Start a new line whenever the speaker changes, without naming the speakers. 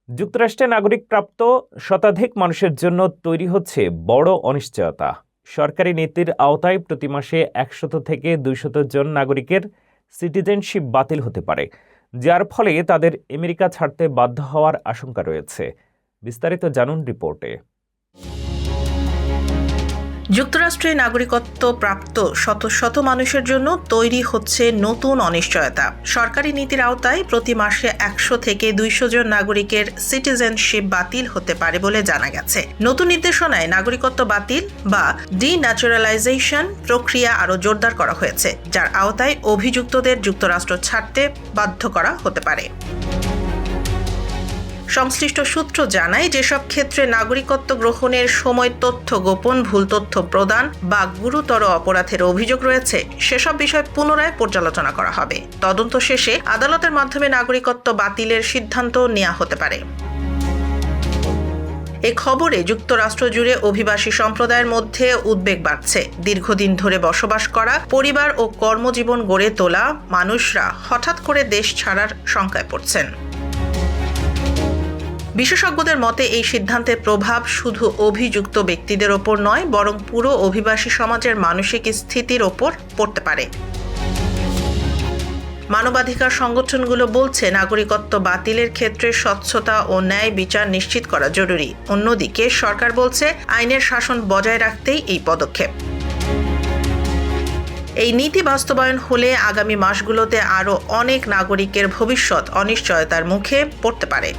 যুক্তরাষ্ট্রে নাগরিকপ্রাপ্ত শতাধিক মানুষের জন্য তৈরি হচ্ছে বড় অনিশ্চয়তা। সরকারি নীতির আওতায় প্রতি মাসে ১০০ থেকে ২০০ জন নাগরিকের সিটিজেনশিপ বাতিল হতে পারে, যার ফলে তাদের আমেরিকা ছাড়তে বাধ্য হওয়ার আশঙ্কা রয়েছে। বিস্তারিত জানুন রিপোর্টে।
যুক্তরাষ্ট্রে নাগরিকত্ব প্রাপ্ত শত শত মানুষের জন্য তৈরি হচ্ছে নতুন অনিশ্চয়তা। সরকারি নীতির আওতায় প্রতি মাসে ১০০ থেকে ২০০ জন নাগরিকের সিটিজেনশিপ বাতিল হতে পারে বলে জানা গেছে। নতুন নির্দেশনায় নাগরিকত্ব বাতিল বা ডিন্যাচারালাইজেশন প্রক্রিয়া আরও জোরদার করা হয়েছে, যার আওতায় অভিযুক্তদের যুক্তরাষ্ট্র ছাড়তে বাধ্য করা হতে পারে। সংশ্লিষ্ট সূত্র জানায়, যেসব ক্ষেত্রে নাগরিকত্ব গ্রহণের সময় তথ্য গোপন, ভুল তথ্য প্রদান বা গুরুতর অপরাধের অভিযোগ রয়েছে, সেসব বিষয় পুনরায় পর্যালোচনা করা হবে। তদন্ত শেষে আদালতের মাধ্যমে নাগরিকত্ব বাতিলের সিদ্ধান্ত নেওয়া হতে পারে। এই খবরে যুক্তরাষ্ট্র জুড়ে অভিবাসী সম্প্রদায়ের মধ্যে উদ্বেগ বাড়ছে। দীর্ঘদিন ধরে বসবাস করা, পরিবার ও কর্মজীবন গড়ে তোলা মানুষরা হঠাৎ করে দেশ ছাড়ার শঙ্কায় পড়ছেন। বিশেষজ্ঞদের মতে এই সিদ্ধান্তের প্রভাব শুধু অভিযুক্ত ব্যক্তিদের ওপর নয়, বরং পুরো অভিবাসী সমাজের মানসিক স্থিতির ওপর পড়তে পারে। মানবাধিকার সংগঠনগুলো বলছে, নাগরিকত্ব বাতিলের ক্ষেত্রে স্বচ্ছতা ও ন্যায় বিচার নিশ্চিত করা জরুরি। অন্যদিকে সরকার বলছে, আইনের শাসন বজায় রাখতেই এই পদক্ষেপ। এই নীতি বাস্তবায়ন হলে আগামী মাসগুলোতে আরও অনেক নাগরিকের ভবিষ্যৎ অনিশ্চয়তার মুখে পড়তে পারে।